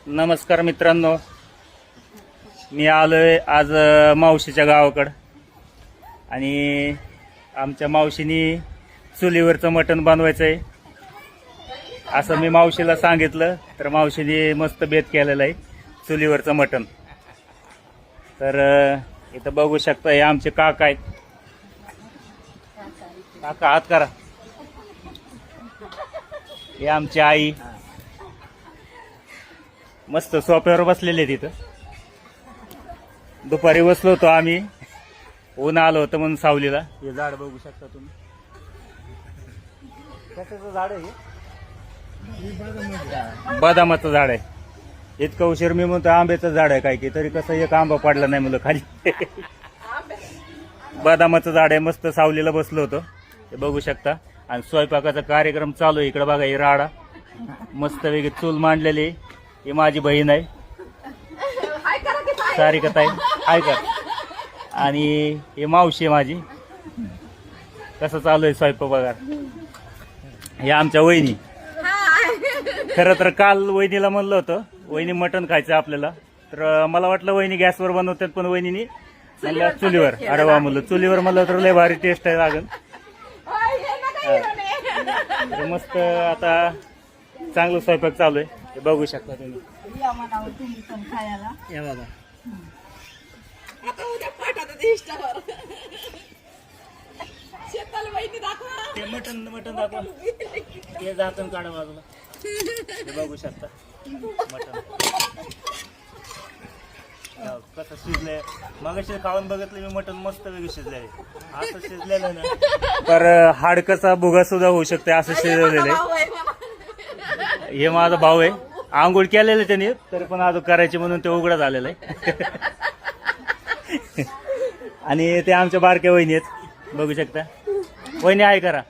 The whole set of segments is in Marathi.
नमस्कार मित्रांनो, मी आलोय आज मावशीच्या गावाकडं आणि आमच्या मावशीनी चुलीवरचं मटण बनवायचं आहे असं मी मावशीला सांगितलं, तर मावशीने मस्त बेत केलेलं आहे चुलीवरचं मटण. तर इथं बघू शकता हे आमचे काका आहेत. काका हात करा. हे आमची आई मस्त सोफ्यावर बसलेले तिथं. दुपारी बसलो होतो आम्ही, ऊन आलो होतं म्हणून सावलीला. हे झाड बघू शकता तुम्ही, कशाचं झाड आहे? बदामाचं झाड आहे. इतकं उशीर मी म्हणतो आंब्याचं झाड आहे काय की, तरी कसं एक आंबा पडला नाही मुलं खाली. बदामाचं झाड आहे. मस्त सावलीला बसलो होतो, हे बघू शकता. आणि स्वयंपाकाचा कार्यक्रम चालू आहे. इकडं बघा, ही राडा मस्त वेगळी चूल मांडलेली. ही माझी बहीण आहे सारिका ताई, ऐका. आणि हे मावशी आहे माझी. कसं चालू आहे स्वयंपाक बघा. हे आमच्या वहिनी. खरं तर काल वहिनीला म्हणलं होतं वहिनी मटण खायचं आपल्याला, तर मला वाटलं वहिनी गॅसवर बनवतात, पण वहिनीनी म्हणलं चुलीवर. अरे वा म्हणलं, चुलीवर म्हणलं तर लय भारी टेस्ट आहे लागेल. तर मस्त आता चांगलं स्वयंपाक चालू आहे, हे बघू शकता तुम्ही. या बघा, ते मटण दाखवा. ते झाकण काढा बाजूला, हे बघू शकता मटण कसं शिजलंय. मगाशी खाऊन बघितलं मी, मटण मस्त वेगळं शिजलंय. असं शिजलेलं ना तर हाडकाचा भुगा सुद्धा होऊ शकते, असं शिजवलेलं आहे. हे माझा भाऊ आहे. आंघोळ केलेलं त्याने, तरी पण अजून करायचे म्हणून ते उघडं झालेलं आहे. आणि ते आमच्या बारक्या वहिनी आहेत, बघू शकता. वहिनी आहे करा.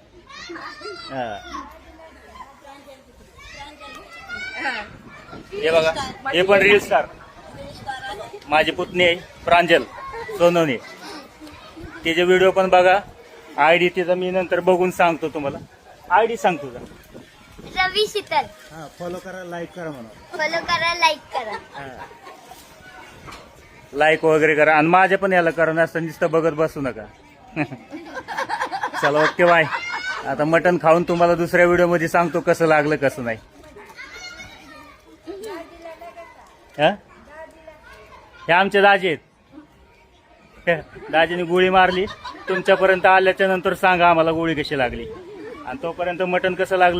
हे बघा, हे पण रील स्टार माझी पुतणी आहे प्रांजल सोनवणे. तिचे व्हिडिओ पण बघा. आयडी तिचा मी नंतर बघून सांगतो तुम्हाला. आयडी सांगतो का? रवी शीतल. फॉलो करा, लाईक करा म्हणा. फॉलो करा, लाईक करा. लाईक वगैरे करा. आणि माझ्या पण याला करा, नसतं नुसतं बघत बसू नका. चला ओके, बाय. आता मटण खाऊन तुम्हाला दुसऱ्या व्हिडिओ मध्ये सांगतो कसं लागलं कसं नाही. हे आमचे दाजी आहेत. दाजीने गोळी मारली. तुमच्यापर्यंत आल्याच्या नंतर सांगा आम्हाला गोळी कशी लागली, आणि तोपर्यंत मटण कसं लागलं